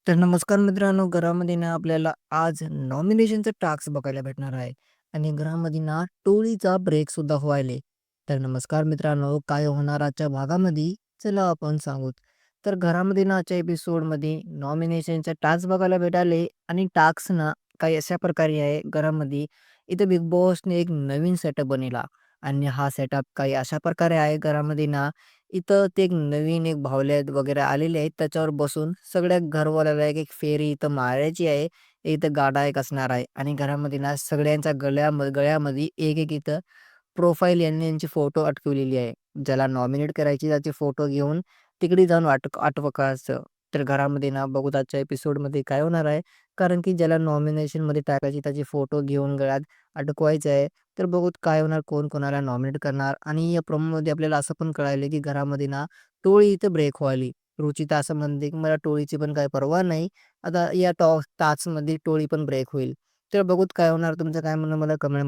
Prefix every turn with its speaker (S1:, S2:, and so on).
S1: तर नमस्कार मित्रांनो, घरामध्ये ना आपल्याला आज नॉमिनेशनचं टास्क बघायला भेटणार आहे आणि घरामध्ये ना टोळीचा ब्रेक सुद्धा व्हायले. तर नमस्कार मित्रांनो, काय होणार आजच्या भागामध्ये चला आपण सांगू. तर घरामध्ये ना आजच्या एपिसोडमध्ये नॉमिनेशनचा टास्क बघायला भेटाले आणि टास्क ना काही अशा प्रकारे आहे घरामध्ये. इथं बिग बॉसने एक नवीन सेटअप बनवला आणि हा सेटअप काही अशा प्रकारे आहे घरामध्ये ना, इथं ते एक नवीन एक बाहुल्या वगैरे आलेले आहेत. त्याच्यावर बसून सगळ्या घरवाल्याला एक एक फेरी इथं मारायची आहे. इथं गाडा एक असणार आहे आणि घरामध्ये ना सगळ्यांच्या गळ्यामध्ये एक-एक इथं प्रोफाईल यांनी यांची फोटो अटकवलेली आहे. ज्याला नॉमिनेट करायची त्याचे फोटो घेऊन तिकडे जाऊन अटवायचं. तर घरामध्ये ना बघू आजच्या एपिसोडमध्ये काय होणार आहे. कारण की ज्याला नॉमिनेशनमध्ये टाकायची त्याचे फोटो घेऊन गळ्यात अडकवायचं आहे. तर बघू काय होणार, कोण कोणाला नॉमिनेट करणार आणि या प्रोमोमध्ये आपल्याला असं पण कळालं की घरामध्ये ना टोळी इथं ब्रेक व्हायली. रुचिता असं म्हणते की मला टोळीची पण काही पर्वा नाही. आता या टास्कमध्ये टोळी पण ब्रेक होईल. तर बघू काय होणार, तुमचं काय म्हणणं मला कमेंट